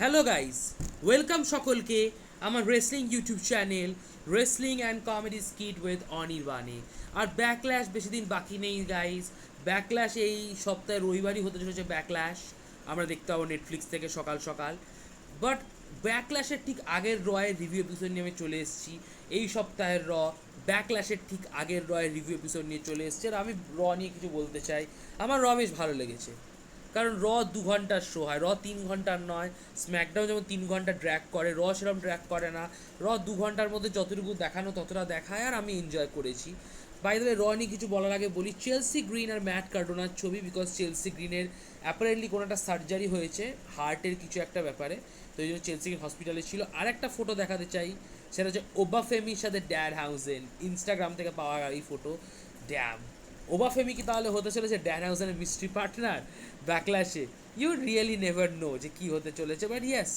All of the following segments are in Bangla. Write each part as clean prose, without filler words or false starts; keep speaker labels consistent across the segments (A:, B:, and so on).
A: হ্যালো গাইস, ওয়েলকাম সকলকে আমার wrestling YouTube channel wrestling and comedy skit with অনির্বাণে। আর ব্যাকল্যাশ বেশি দিন বাকি নেই গাইস। ব্যাকল্যাশ এই সপ্তাহে রবিবারই হতে চলেছে। ব্যাকল্যাশ আমরা দেখতে পাবো নেটফ্লিক্স থেকে সকাল সকাল। বাট ব্যাকল্যাশের ঠিক আগের রয়ের রিভিউ এপিসোড নিয়ে আমি চলে এসেছি। এই সপ্তাহের ব্যাকল্যাশের ঠিক আগের রয়ের রিভিউ এপিসোড নিয়ে চলে এসেছে। আর আমি নিয়ে কিছু বলতে চাই। আমার বেশ ভালো লেগেছে, কারণ 2 ঘন্টার শো হয়। 3 ঘন্টার নয়। স্ম্যাকডাউন যেমন 3 ঘন্টা ড্র্যাক করে, সেরকম ড্র্যাক করে না। 2 ঘন্টার মধ্যে যতটুকু দেখানো ততটা দেখায়, আর আমি এনজয় করেছি। বাই দ্য ওয়ে, নিয়ে কিছু বলার আগে বলি, চেলসি গ্রিন আর ম্যাট কার্ডোনার ছবি। বিকজ চেলসি গ্রিনের অ্যাপারেন্টলি কোনো একটা সার্জারি হয়েছে হার্টের কিছু একটা ব্যাপারে, তো এই জন্য চেলসি গ্রিন হসপিটালে ছিল। আর একটা ফটো দেখাতে চাই, সেটা হচ্ছে ওবাফেমির সাথে ড্যান হাউজেন। ইনস্টাগ্রাম থেকে পাওয়া এই ফটো। ড্যাম, ওবাফেমি কি তাহলে হতে চলেছে ড্যান হাউজেনের মিস্ট্রি পার্টনার ব্যাকল্যাশে? ইউ রিয়েলি নেভার নো যে কী হতে চলেছে। বাট ইয়েস,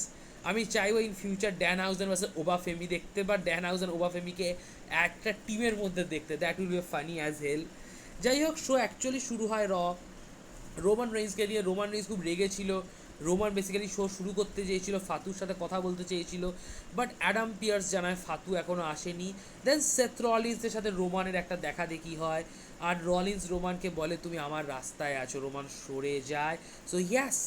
A: আমি চাইবো in future Danhausen versus Oba Femi দেখতে, বা ড্যান হাউজেন ওবাফেমিকে একটা টিমের মধ্যে দেখতে। That will be funny as hell. যাই হোক, শো অ্যাকচুয়ালি শুরু হয় রোমান রেইন্সকে দিয়ে। রোমান রেইন্স খুব রেগেছিল। রোমান বেসিক্যালি শো শুরু করতে চেয়েছিল, ফাতুর সাথে কথা বলতে চেয়েছিল, বাট অ্যাডাম পিয়ার্স জানায় ফাতু এখনও আসেনি। দেন সেথ রলিন্সের সাথে রোমানের একটা দেখা দেখি হয়, আর রলিন্স রোমানকে বলে তুমি আমার রাস্তায় আছো। রোমান সরে যায়। সো ইয়াস,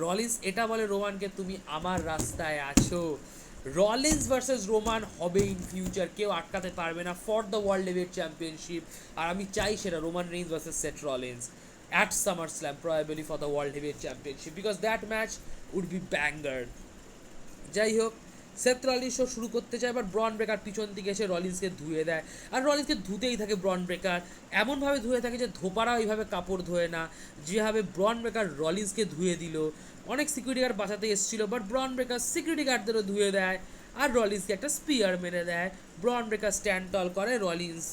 A: রলিন্স এটা বলে রোমানকে, তুমি আমার রাস্তায় আছো। রলিন্স ভার্সেস রোমান হবে ইন ফিউচার, কেউ আটকাতে পারবে না for the world heavyweight championship. আর আমি চাই সেটা Roman Reigns versus Seth Rollins at SummerSlam, probably for the World Heavyweight Championship, because that match would be banger. যাই হোক, সেথ রলিন্স শো শুরু করতে চায়, বাট ব্রন ব্রেকার পিছন দিকে এসে রলিন্সকে ধুয়ে দেয়। আর রলিন্সকে ধুতেই থাকে ব্রন ব্রেকার, এমনভাবে ধুয়ে থাকে যে ধোপারা ওইভাবে কাপড় ধোয়ে না, যেভাবে ব্রন ব্রেকার রলিন্সকে ধুয়ে দিল। অনেক সিকিউরিটি গার্ড বাঁচাতে এসেছিল, বাট ব্রন ব্রেকার সিকিউরিটি গার্ডদেরও ধুয়ে দেয়, আর রলিন্সকে একটা স্পিয়ার মেরে দেয়। ব্রন ব্রেকার স্ট্যান্ড টল করে, রলিন্স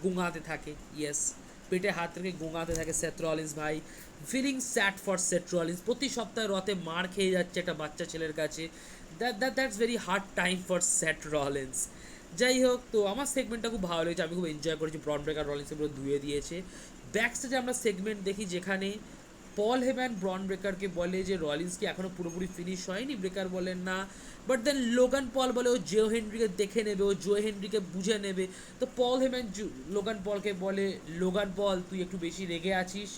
A: গুঙাতে থাকে। ইয়েস, পেটে হাত রেখে গোঙাতে থাকে সেথ রলিন্স। ভাই, feeling sad for Seth Rollins. প্রতি সপ্তাহে রতে মার খেয়ে যাচ্ছে একটা বাচ্চা ছেলের কাছে। That's very hard time for Seth Rollins. যাই হোক, তো আমার সেগমেন্টটা খুব ভালো লেগেছে, আমি খুব এনজয় করেছি। ব্রন ব্রেকার রলিন্সের পুরো ধুয়ে দিয়েছে। ব্যাক স্টেজে আমরা সেগমেন্ট দেখি যেখানে পল হেম্যান ব্রন ব্রেকারকে বলে যে রলিন্স কি এখনও পুরোপুরি ফিনিশ হয়নি। ব্রেকার বলেন না, বাট দেন লোগান পল বলে ও জো হেনরিকে দেখে নেবে, ও জো হেনরিকে বুঝে নেবে। তো পল হেম্যান লোগান পলকে বলে, লোগান পল তুই একটু বেশি রেগে আছিস,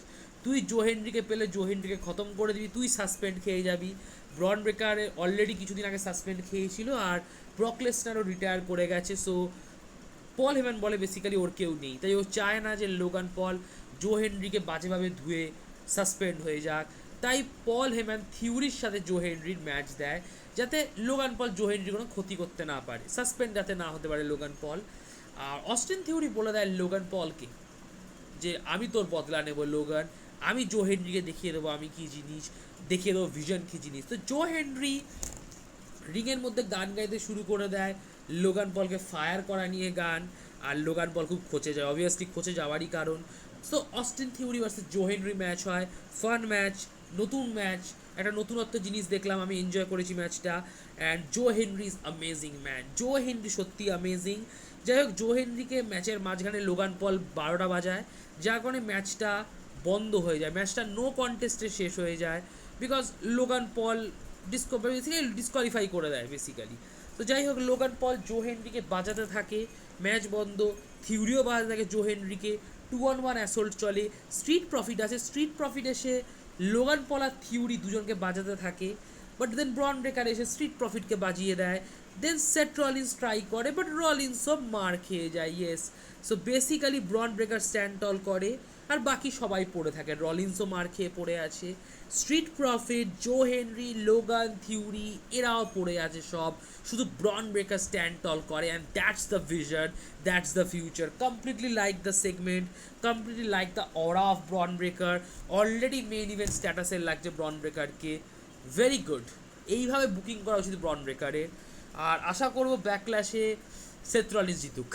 A: তুই জো হেনরিকে পেলে জো হেনরিকে খতম করে দিবি, তুই সাসপেন্ড খেয়ে যাবি। ব্রন ব্রেকার অলরেডি কিছুদিন আগে সাসপেন্ড খেয়েছিল, আর ব্রক লেসনারও রিটায়ার করে গেছে। সো পল হেম্যান বলে বেসিক্যালি ওর কেউ নেই, তাই ও চায় না যে লোগান পল জো হেনরিকে বাজেভাবে ধুয়ে সাসপেন্ড হয়ে যাক। তাই পল হেম্যান থিউরির সাথে জো হেনরির ম্যাচ দেয়, যাতে লোগান পল জো হেনরির কোনো ক্ষতি করতে না পারে, সাসপেন্ড যাতে না হতে পারে লোগান পল। আর অস্টিন থিউরি বলে দেয় লোগান পলকে যে আমি তোর বদলা নেব লোগান, আমি জো হেনরিকে দেখিয়ে দেবো আমি কী জিনিস, দেখিয়ে দেবো ভিশন কী জিনিস। তো জো হেনরি রিংয়ের মধ্যে গান গাইতে শুরু করে দেয়, লোগান পলকে ফায়ার করা নিয়ে গান। আর লোগান পল খুব খচে যায়, অবভিয়াসলি খচে যাওয়ারই কারণ। So Austin Theory versus Joe Hendry match হয়, ফান ম্যাচ, নতুন ম্যাচ, একটা নতুনত্ব জিনিস দেখলাম, আমি এনজয় করেছি ম্যাচটা। And Joe Hendry is amazing man, Joe Hendry সত্যি অ্যামেজিং। যাই হোক, জো হেনরিকে ম্যাচের মাঝখানে লোগান পল 12টা বাজায়, যার কারণে ম্যাচটা বন্ধ হয়ে যায়, ম্যাচটা নো কন্টেস্টে শেষ হয়ে যায়, বিকজ লোগান পল ডিসকোয়ালিফাই করে দেয় বেসিক্যালি। তো যাই হোক, লোগান পল জো হেনরিকে বাজাতে থাকে, ম্যাচ বন্ধ। থিউরিও বাজাতে থাকে জো হেনরিকে, 2-on-1 অ্যাসল্ট চলে। স্ট্রিট প্রফিট আছে, স্ট্রিট প্রফিট এসে লোগান পল আর থিউরি দুজনকে বাজাতে থাকে, বাট দেন ব্রন ব্রেকার এসে স্ট্রিট প্রফিটকে বাজিয়ে দেয়। দেন সেট রলিন্স ট্রাই করে, বাট রলিন্স সব মার খেয়ে যায়। Yes, so basically Bron Breakker stand tall করে, আর বাকি সবাই পড়ে থাকে। রলিন্সও মার খেয়ে পড়ে আছে, স্ট্রিট প্রফিট, জো হেনরি, লোগান, থিউরি এরাও পড়ে আছে সব, শুধু ব্রন ব্রেকার স্ট্যান্ড টল করে। And that's the vision, that's the future. Completely like the segment, completely like the aura of Bron Breakker. Already main event স্ট্যাটাসের লাগছে ব্রন ব্রেকারকে, ভেরি গুড। এইভাবে বুকিং করা উচিত ব্রন ব্রেকারের। আর আশা করবো ব্যাকল্যাশে সেথ রলিন্স জিতুক।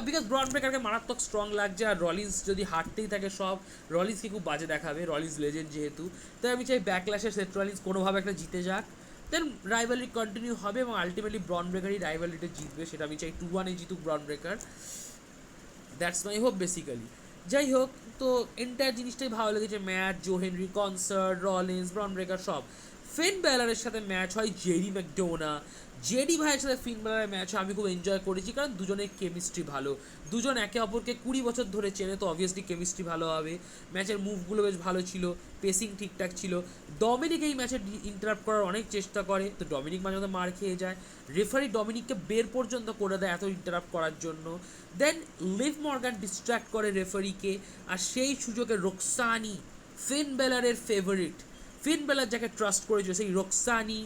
A: বিকজ ব্রন ব্রেকারকে মারাত্মক স্ট্রং লাগছে, আর রলিন্স যদি হারতেই থাকে সব, রলিন্সকে খুব বাজে দেখাবে, রলিন্স লেজেন্ড যেহেতু। তাই আমি চাই ব্যাকল্যাশে সেথ রলিন্স কোনোভাবে একটা জিতে যাক, দেন রাইভালরি কন্টিনিউ হবে, এবং আলটিমেটলি ব্রন ব্রেকারই রাইভালরিটা জিতবে, সেটা আমি চাই 2-1-এ জিতুক Bron Breakker. That's my hope basically. যাই হোক, তো এন্টায়ার জিনিসটাই ভালো লেগেছে, match, Joe Hendry, concert, Rollins, Bron Breakker সব ফিন ব্যালারের সাথে ম্যাচ হয় জেরি ম্যাকডোনা। জেডি ভাইয়ের সাথে ফিন ব্যালারের ম্যাচ আমি খুব এনজয় করেছি, কারণ দুজনের কেমিস্ট্রি ভালো, দুজন একে অপরকে 20 বছর ধরে চেনে, তো অবভিয়াসলি কেমিস্ট্রি ভালো হবে। ম্যাচের মুভগুলো বেশ ভালো ছিল, পেসিং ঠিকঠাক ছিল। ডমিনিক এই ম্যাচে ইন্টারাপ্ট করার অনেক চেষ্টা করে, তো ডমিনিক মাঝে মাঝে মার খেয়ে যায়, রেফারি ডমিনিককে বের পর্যন্ত করে দেয় এত ইন্টারাপ্ট করার জন্য। দেন লিভ মর্গান ডিস্ট্র্যাক্ট করে রেফারিকে, আর সেই সুযোগে রোকসানি, ফিন বেলারের ফেভারিট, ফিন বেলার যাকে ট্রাস্ট করেছিল, সেই রোকসানি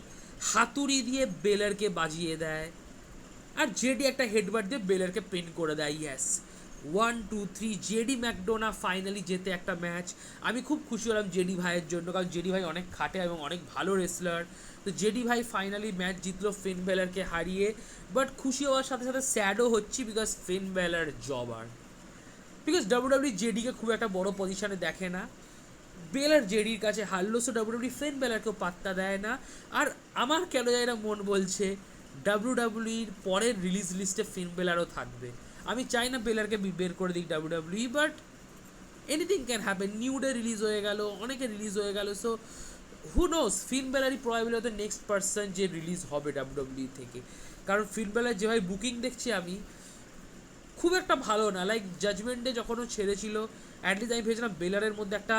A: হাতুড়ি দিয়ে বেলারকে বাজিয়ে দেয়, আর জেডি একটা হেডবাট দিয়ে বেলারকে পিন করে দেয়। ইয়েস, 1-2-3 জেডি ম্যাকডোনা ফাইনালি জেতে একটা ম্যাচ। আমি খুব খুশি হলাম জেডি ভাইয়ের জন্য, কারণ জেডি ভাই অনেক খাটে এবং অনেক ভালো রেসলার। তো জেডি ভাই ফাইনালি ম্যাচ জিতলো ফিন বেলারকে হারিয়ে, বাট খুশি হওয়ার সাথে সাথে স্যাডও হচ্ছি, বিকজ ফিন বেলার জবার, বিকজ ডাব্লিউডাব্লিউ জেডিকে খুব একটা বড় পজিশনে দেখে না। বেলার জেডির কাছে হারলো, সো ডাব্লিউডাব্লিউ ফিন বেলারকেও পাত্তা দেয় না। আর আমার কেন যায় না মন বলছে ডাব্লিউডাব্লিউর পরের রিলিজ লিস্টে ফিন বেলারও থাকবে। আমি চাই না বেলারকে বের করে দিক WWE, but anything can happen. New day release হয়ে গেল, অনেকে রিলিজ হয়ে গেল, সো হু নোস, ফিন বেলারই প্রবাবলি হয়তো নেক্সট পার্সন যে রিলিজ হবে ডাব্লিউডাব্লিউ থেকে। কারণ ফিন বেলার যেভাবে বুকিং দেখছি আমি, খুব একটা ভালো না। লাইক জাজমেন্টে যখন ও ছেড়েছিল, অ্যাটলিস্ট আমি ভেবেছিলাম বেলারের মধ্যে একটা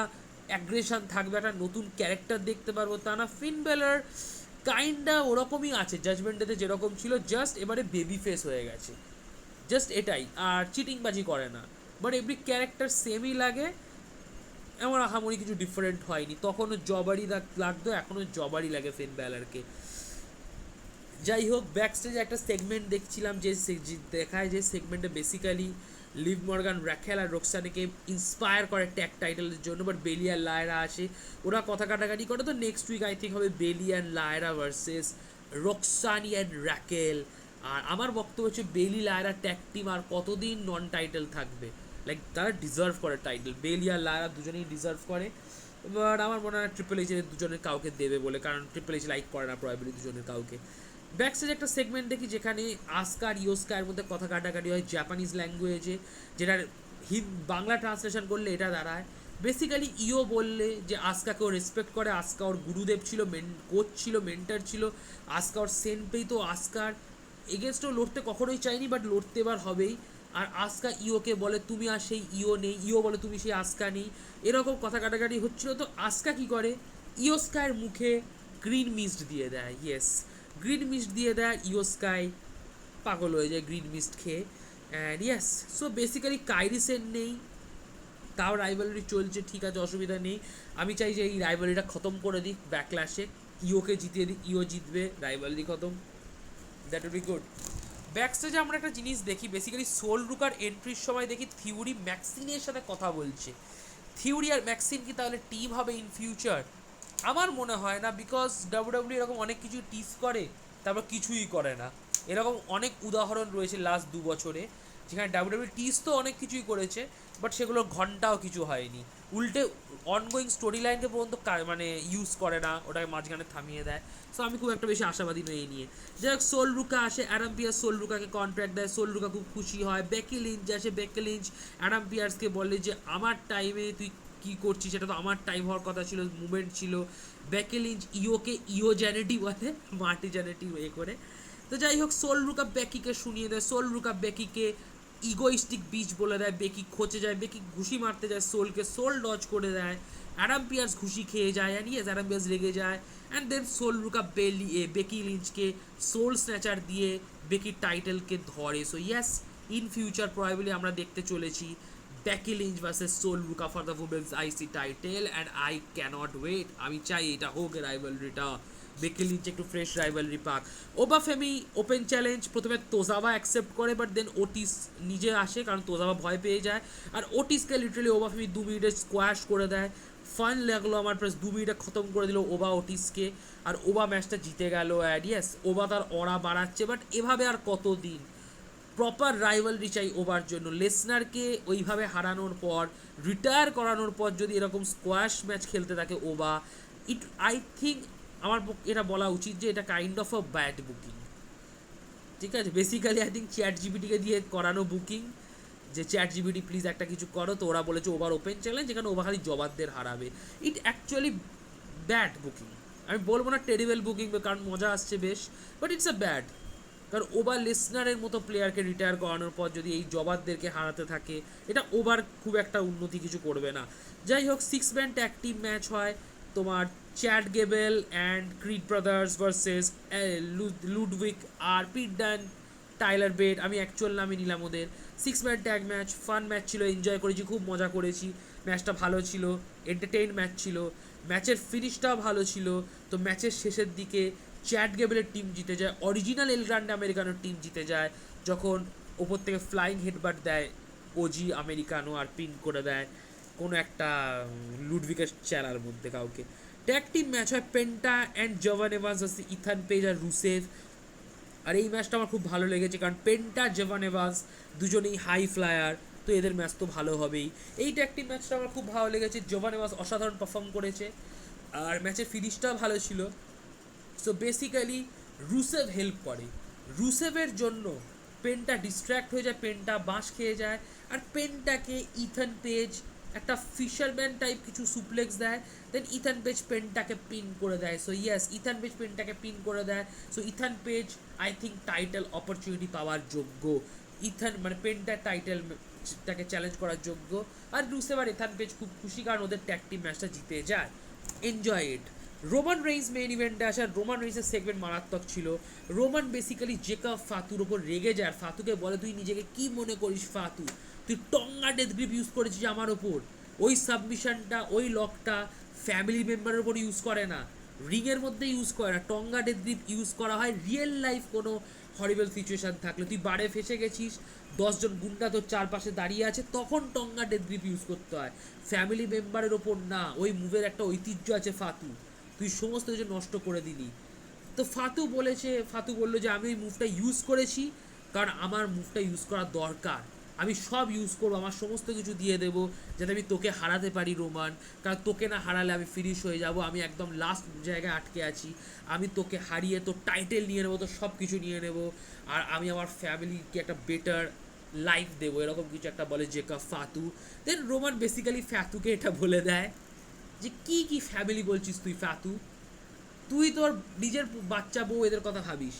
A: অ্যাগ্রেশন থাকবে, একটা নতুন ক্যারেক্টার দেখতে পারবো, তা না, ফিন বেলার কাইন্ডা ওরকমই আছে জাজমেন্টেতে যেরকম ছিল, জাস্ট এবারে বেবি ফেস হয়ে গেছে, জাস্ট এটাই, আর চিটিংবাজি করে না, বাট এভরি ক্যারেক্টার সেমই লাগে, এমন আহামরি কিছু ডিফারেন্ট হয়নি। তখনও জবারই লাগতো, এখনও জবারই লাগে ফিন বেলারকে। যাই হোক, ব্যাক স্টেজে একটা সেগমেন্ট দেখছিলাম, যে দেখায় যে সেগমেন্টে বেসিক্যালি লিভ মর্গান, র্যাকেল আর রোকসানিকে ইন্সপায়ার করে ট্যাগ টাইটেলের জন্য, বাট বেলি আর লায়রা আসে, ওরা কথা কাটাকাটি করে। তো নেক্সট উইক আই থিঙ্ক হবে বেলি অ্যান্ড লায়রা ভার্সেস রোকসানি অ্যান্ড র্যাকেল। আর আমার বক্তব্য হচ্ছে বেলি লায়রা ট্যাগ টিম আর কতদিন নন টাইটেল থাকবে, লাইক তারা ডিজার্ভ করে টাইটেল, বেলি আর লায়রা দুজনেই ডিজার্ভ করে, বাট আমার মনে হয় ট্রিপল এইচ দুজনের কাউকে দেবে বলে, কারণ ট্রিপল এইচ লাইক করে না প্রবাবলি দুজনের কাউকে। ব্যাকস্টেজ একটা সেগমেন্ট দেখি যেখানে আসকা আর ইয়োস্কার মধ্যে কথা কাটাকাটি হয় জাপানিজ ল্যাঙ্গুয়েজে, যেটার বাংলা ট্রান্সলেশন করলে এটা দাঁড়ায় বেসিক্যালি, ইও বললে যে আসকাকে ও রেসপেক্ট করে, আসকা ওর গুরুদেব ছিল, কোচ ছিল, মেন্টার ছিল, আসকা ওর সেনপেই, তো আসকার এগেনস্টও লড়তে কখনোই চাইনি, বাট লড়তে এবার হবেই। আর আসকা ইওকে বলে তুমি আর সেই ইও নেই, ইও বলে তুমি সেই আসকা নেই, এরকম কথা কাটাকাটি হচ্ছিল। তো আসকা কী করে, ইয়োস্কায়ের মুখে গ্রিন মিস্ট দিয়ে দেয়, ইয়েস, গ্রিন মিস্ট দিয়ে দেয়, ইয়োস্কাই পাগল হয়ে যায় গ্রিন মিস্ট খেয়ে। অ্যান্ড ইয়েস, সো বেসিক্যালি কাইরিসেন নেই, তাও রাইভালরি চলছে, ঠিক আছে, অসুবিধা নেই। আমি চাই যে এই রাইভালরিটা খতম করে দিক, ব্যাকল্যাশে ইওকে জিতিয়ে দিক, ইও জিতবে, রাইভালরি খতম, দ্যাট উইল বি গুড। ব্যাকস্টেজে আমরা একটা জিনিস দেখি, বেসিক্যালি সোল রুকার এন্ট্রির সময় দেখি থিওরি ম্যাক্সিনের সাথে কথা বলছে। থিওরি আর ম্যাক্সিন কি তাহলে টিম হবে ইন ফিউচার? আমার মনে হয় না, বিকজ ডাব্লিউডাব্লিউ এরকম অনেক কিছু টিস করে তারপর কিছুই করে না। এরকম অনেক উদাহরণ রয়েছে লাস্ট 2 বছরে, যেখানে ডাব্লিউডাব্লিউ টিস তো অনেক কিছুই করেছে, বাট সেগুলোর ঘন্টাও কিছু হয়নি, উল্টে অনগোয়িং স্টোরি লাইনকে পর্যন্ত মানে ইউজ করে না, ওটাকে মাঝখানে থামিয়ে দেয়। সো আমি খুব একটা বেশি আশাবাদী নই এই নিয়ে। যাই হোক, সোল রুকা আসে, অ্যাডাম পিয়ার্স সোল রুকাকে কন্ট্রাক্ট দেয়, সোল রুকা খুব খুশি হয়। বেকি লিঞ্চ আসে, বেকি লিঞ্চ অ্যাডাম পিয়ার্সকে বলে যে আমার টাইমে তুই কী করছিস, সেটা তো আমার টাইম হওয়ার কথা ছিল, মুভমেন্ট ছিল। বেকি লিঞ্চ ইওকে ইও জ্যানেটি বলে, মার্টি জ্যানেটি এ করে। তো যাই হোক, সোল রুকা বেকিকে শুনিয়ে দেয়, সোল রুকা বেকিকে ইগোইস্টিক বিচ বলে দেয়, বেকি খোঁচে যায়, বেকি ঘুষি মারতে যায় সোলকে, সোল ডজ করে দেয়, অ্যাডাম পিয়ার্স ঘুষি খেয়ে যায়, অ্যান্ড ইয়েস অ্যাডাম পিয়ার্স রেগে যায়, and then Sol Ruca Becky লিঞ্চকে সোল স্ন্যাচার দিয়ে বেকির টাইটেলকে ধরে। So yes, in future probably আমরা দেখতে চলেছি Becky Lynch versus Sol Ruca for the women's IC title, and I can't wait. আমি চাই এটা হোক রাইভালরিটা, বেকি লিঞ্চ একটু ফ্রেশ রাইভালরি পাক। ওবাফেমি ওপেন চ্যালেঞ্জ, প্রথমে তোজাবা অ্যাকসেপ্ট করে, বাট দেন ওটিস নিজে আসে, কারণ তোজাবা ভয় পেয়ে যায়, আর ওটিসকে লিটারালি ওবাফেমি 2 মিনিটে স্কোয়াশ করে দেয়। ফান লাগলো আমার, প্লাস 2 মিনিটে খতম করে দিল ওবা ওটিসকে, আর ওবা ম্যাচটা জিতে গেল। অ্যান্ড ইয়েস, ওবা তার অরা বাড়াচ্ছে, বাট এভাবে আর কতদিন? প্রপার রাইভালরি চাই ওবার জন্য। লেসনারকে ওইভাবে হারানোর পর, রিটায়ার করানোর পর যদি এরকম স্কোয়াশ ম্যাচ খেলতে থাকে ওবা, আই থিঙ্ক আমার এটা বলা উচিত যে এটা kind of a bad booking, ঠিক আছে? বেসিক্যালি আই থিঙ্ক চ্যাট জিপিটিকে দিয়ে করানো বুকিং, যে চ্যাট জিপিটি প্লিজ একটা কিছু করো, তো ওরা বলেছে ওভার ওপেন চ্যালেঞ্জ, যেখানে ওভার খালি জবাবদের হারাবে। ইট অ্যাকচুয়ালি ব্যাড বুকিং, আমি বলবো না টেরিবল বুকিং, কারণ মজা আসছে বেশ, বাট ইটস আ ব্যাড। কারণ ওভার লিসনারের মতো প্লেয়ারকে রিটায়ার করানোর পর যদি এই জবারদেরকে হারাতে থাকে, এটা ওভার খুব একটা উন্নতি কিছু করবে না। যাই হোক, 6-man ট্যাগ টিম ম্যাচ হয় তোমার, Chad Gable and Creed Brothers versus Ludwig আর পিট ডান, টাইলার বেট, আমি অ্যাকচুয়াল নামে নিলাম ওদের। 6-man tag match, fun match ছিল, এনজয় করেছি, খুব মজা করেছি, ম্যাচটা ভালো ছিল, এন্টারটেইন ম্যাচ ছিল, ম্যাচের ফিনিশটাও ভালো ছিল। তো ম্যাচের শেষের দিকে চ্যাড গেবেলের টিম জিতে যায়, অরিজিনাল এল গ্রান্ডে আমেরিকানোর টিম জিতে যায়, যখন ওপর থেকে ফ্লাইং হেডবাট দেয় ওজি আমেরিকানো আর পিন করে দেয় কোনো একটা লুডভিকের চেলার মধ্যে কাউকে। ট্যাগ টিম ম্যাচ হয় Penta and Je'Von Evans versus Ethan Page আর রুসেভ। আর এই ম্যাচটা আমার খুব ভালো লেগেছে, কারণ পেন্টা জভান এভান্স দুজনেই হাই ফ্লায়ার, তো এদের ম্যাচ তো ভালো হবেই। এই ট্যাগ টিম ম্যাচটা আমার খুব ভালো লেগেছে, জভান এভান্স অসাধারণ পারফর্ম করেছে আর ম্যাচের ফিনিশটাও ভালো ছিল। সো বেসিক্যালি রুসেভ হেল্প করে, রুসেভের জন্য পেনটা ডিস্ট্র্যাক্ট হয়ে যায়, পেনটা বাঁশ খেয়ে যায়, আর পেনটাকে ইথান পেজ একটা ফিশারম্যান টাইপ কিছু সুপ্লেক্স দেয়, দেন ইথান পেজ পেনটাকে পিন করে দেয়। সো ইয়েস, ইথান পেজ পেনটাকে পিন করে দেয়। So Ethan Page I think title opportunity পাওয়ার যোগ্য, ইথান মানে পেনটার টাইটেলটাকে চ্যালেঞ্জ করার যোগ্য। আর রুসেভ আর ইথান পেজ খুব খুশি, কারণ ওদের ট্যাগ টিম ম্যাচটা জিতে যায়। Enjoy it. Roman Reigns main ইভেন্টে আসা, রোমান রেইন্সের সেগমেন্ট মারাত্মক ছিল। রোমান বেসিক্যালি জেকাব ফাতুর ওপর রেগে যায়, আর ফাতুকে বলে তুই নিজেকে কি মনে করিস ফাতু, তুই টঙ্গা ডেথ গ্রিপ ইউজ করেছিস আমার ওপর। ওই সাবমিশনটা, ওই লকটা ফ্যামিলি মেম্বারের ওপর ইউজ করে না, রিংয়ের মধ্যে ইউজ করে না, টঙ্গা ডেথ গ্রিপ ইউজ করা হয় রিয়েল লাইফ কোনো হরিবল সিচুয়েশান থাকলে। তুই বারে ফেসে গেছিস, 10জন গুন্ডা তোর চারপাশে দাঁড়িয়ে আছে, তখন টঙ্গা ডেথ গ্রিপ ইউজ করতে হয়, ফ্যামিলি মেম্বারের ওপর না। ওই মুভের একটা ঐতিহ্য আছে ফাতু, তুই সমস্ত কিছু নষ্ট করে দিলি। তো ফাতু বললো যে আমি ওই মুভটা ইউজ করেছি কারণ আমার মুভটা ইউজ করা দরকার, আমি সব ইউজ করবো, আমার সমস্ত কিছু দিয়ে দেবো যাতে আমি তোকে হারাতে পারি রোমান, কারণ তোকে না হারালে আমি ফিনিশ হয়ে যাব, আমি একদম লাস্ট জায়গায় আটকে আছি, আমি তোকে হারিয়ে তোর টাইটেল নিয়ে নেবো, তোর সব কিছু নিয়ে নেবো, আর আমি আমার ফ্যামিলিকে একটা বেটার লাইফ দেবো, এরকম কিছু একটা বলে জেকাব ফাতু। দেন রোমান বেসিক্যালি ফাতুকে এটা বলে দেয় যে কি ফ্যামিলি বলছিস তুই ফাতু, তুই তোর নিজের বাচ্চা বউ এদের কথা ভাবিস,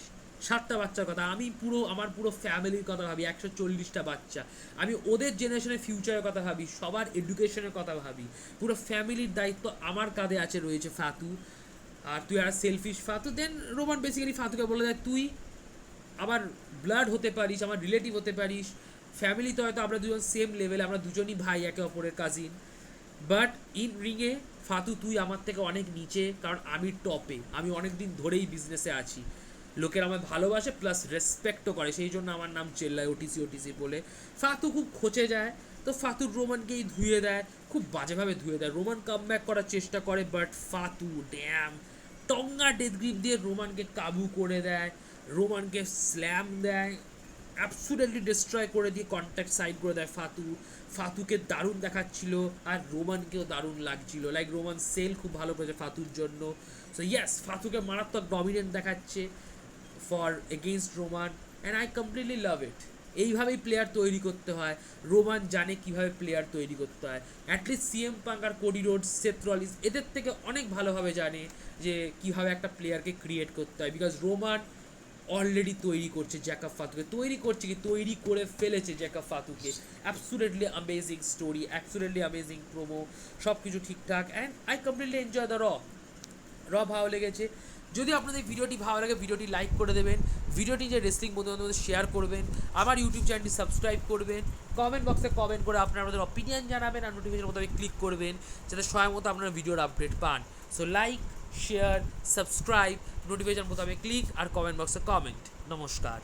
A: 7টা বাচ্চার কথা, আমি আমার পুরো ফ্যামিলির কথা ভাবি, 140টা বাচ্চা, আমি ওদের জেনারেশনের ফিউচারের কথা ভাবি, সবার এডুকেশনের কথা ভাবি, পুরো ফ্যামিলির দায়িত্ব আমার কাঁধে রয়েছে ফাতু, আর তুই are selfish ফাতু। Then Roman basically ফাতুকে বলে দেয় তুই আমার ব্লাড হতে পারিস, আমার রিলেটিভ হতে পারিস, ফ্যামিলিতে হয়তো আমরা দুজন সেম লেভেলে, আমরা দুজনই ভাই একে অপরের কাজিন, বাট ইন রিংয়ে ফাতু তুই আমার থেকে অনেক নিচে, কারণ আমি টপে, আমি অনেক দিন ধরেই বিজনেসে আছি, লোকের আমায় ভালোবাসে প্লাস রেসপেক্টও করে, সেই জন্য আমার নাম চেল্লায় ওটিসি বলে। ফাতু খুব খচে যায়, তো ফাতুর রোমানকেই ধুয়ে দেয়, খুব বাজেভাবে ধুয়ে দেয়। রোমান কাম ব্যাক করার চেষ্টা করে, but Fatu Tama Tonga death grip দিয়ে রোমানকে কাবু করে দেয়, রোমানকে স্ল্যাম দেয়, অ্যাবসুলেটলি ডিস্ট্রয় করে দিয়ে কন্ট্যাক্ট সাইড করে দেয় ফাতুকে দারুণ দেখাচ্ছিল, আর রোমানকেও দারুণ লাগছিল, লাইক রোমান সেল খুব ভালো করেছে ফাতুর জন্য। সো ইয়েস, ফাতুকে মারাত্মক ডমিনেন্ট দেখাচ্ছে for against Roman, and I completely love it. এইভাবেই প্লেয়ার তৈরি করতে হয়, রোমান জানে কিভাবে প্লেয়ার তৈরি করতে হয়, অ্যাটলিস্ট সিএম পাঙ্ক আর কোডি রোডস, সেথ রলিন্স এদের থেকে অনেক ভালোভাবে জানে যে কীভাবে একটা প্লেয়ারকে ক্রিয়েট করতে হয়, বিকজ রোমান অলরেডি তৈরি করছে জ্যাকব ফাতুকে, তৈরি করে ফেলেছে জ্যাকব ফাতুকে। Absolutely amazing story, absolutely amazing promo, সব কিছু ঠিকঠাক, and I completely enjoy the Raw ভালো লেগেছে। যদি আপনাদের ভিডিওটি ভালো লাগে, ভিডিওটি লাইক করে দেবেন, ভিডিওটি যে রেসলিং বন্ধুদের মধ্যে শেয়ার করবেন, আমার ইউটিউব চ্যানেলটি সাবস্ক্রাইব করবেন, কমেন্ট বক্সে কমেন্ট করে আপনাদের অপিনিয়ন জানাবেন, আর নোটিফিকেশন মোতাবেক ক্লিক করবেন যাতে সময় মতো আপনারা ভিডিওর আপডেট পান। So like, share, subscribe, notification মোতাবেক ক্লিক, আর কমেন্ট বক্সে কমেন্ট। নমস্কার।